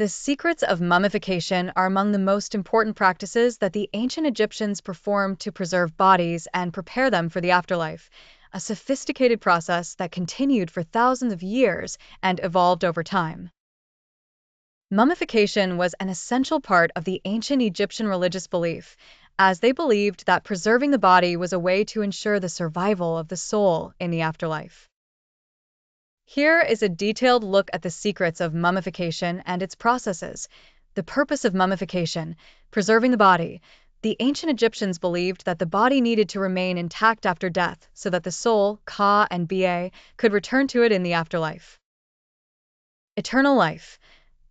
The secrets of mummification are among the most important practices that the ancient Egyptians performed to preserve bodies and prepare them for the afterlife, a sophisticated process that continued for thousands of years and evolved over time. Mummification was an essential part of the ancient Egyptian religious belief, as they believed that preserving the body was a way to ensure the survival of the soul in the afterlife. Here is a detailed look at the secrets of mummification and its processes. The purpose of mummification: preserving the body. The ancient Egyptians believed that the body needed to remain intact after death so that the soul, Ka and Ba, could return to it in the afterlife. Eternal life.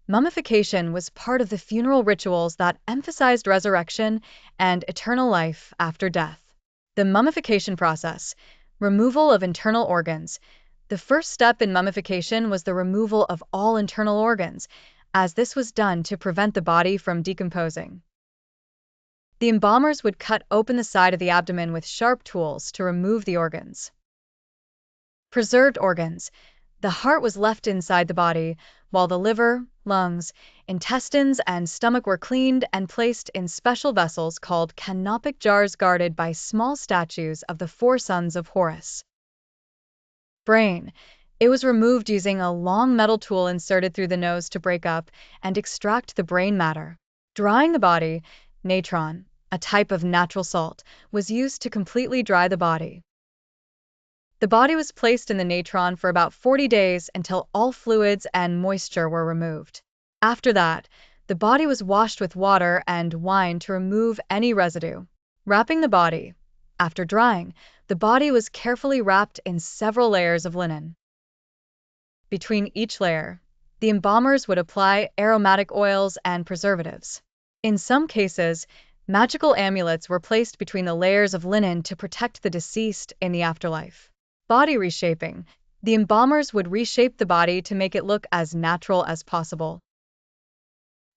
Mummification was part of the funeral rituals that emphasized resurrection and eternal life after death. The mummification process: removal of internal organs. The first step in mummification was the removal of all internal organs, as this was done to prevent the body from decomposing. The embalmers would cut open the side of the abdomen with sharp tools to remove the organs. Preserved organs. The heart was left inside the body, while the liver, lungs, intestines, and stomach were cleaned and placed in special vessels called canopic jars guarded by small statues of the four sons of Horus. Brain. It was removed using a long metal tool inserted through the nose to break up and extract the brain matter. Drying the body. Natron, a type of natural salt, was used to completely dry the body. The body was placed in the natron for about 40 days until all fluids and moisture were removed. After that, the body was washed with water and wine to remove any residue. Wrapping the body. After drying, the body was carefully wrapped in several layers of linen. Between each layer, the embalmers would apply aromatic oils and preservatives. In some cases, magical amulets were placed between the layers of linen to protect the deceased in the afterlife. Body reshaping. The embalmers would reshape the body to make it look as natural as possible.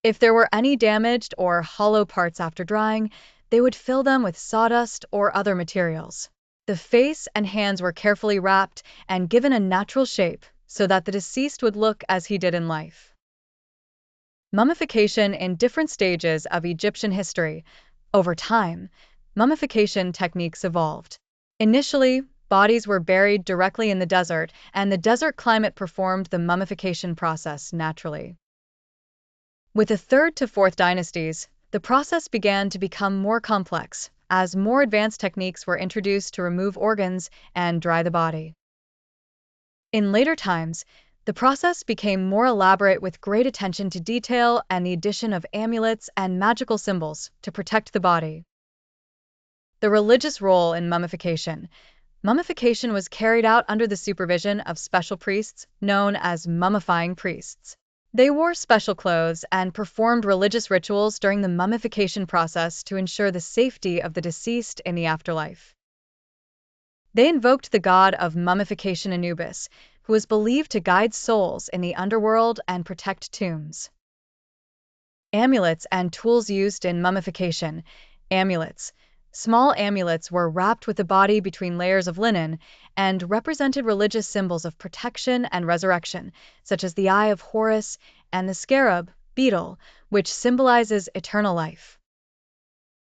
If there were any damaged or hollow parts after drying, they would fill them with sawdust or other materials. The face and hands were carefully wrapped and given a natural shape so that the deceased would look as he did in life. Mummification in different stages of Egyptian history. Over time, mummification techniques evolved. Initially, bodies were buried directly in the desert, and the desert climate performed the mummification process naturally. With the 3rd to 4th dynasties, the process began to become more complex, as more advanced techniques were introduced to remove organs and dry the body. In later times, the process became more elaborate with great attention to detail and the addition of amulets and magical symbols to protect the body. The religious role in mummification. Mummification was carried out under the supervision of special priests known as mummifying priests. They wore special clothes and performed religious rituals during the mummification process to ensure the safety of the deceased in the afterlife. They invoked the god of mummification Anubis, who was believed to guide souls in the underworld and protect tombs. Amulets and tools used in mummification. Amulets. Small amulets were wrapped with the body between layers of linen and represented religious symbols of protection and resurrection, such as the Eye of Horus and the scarab, beetle, which symbolizes eternal life.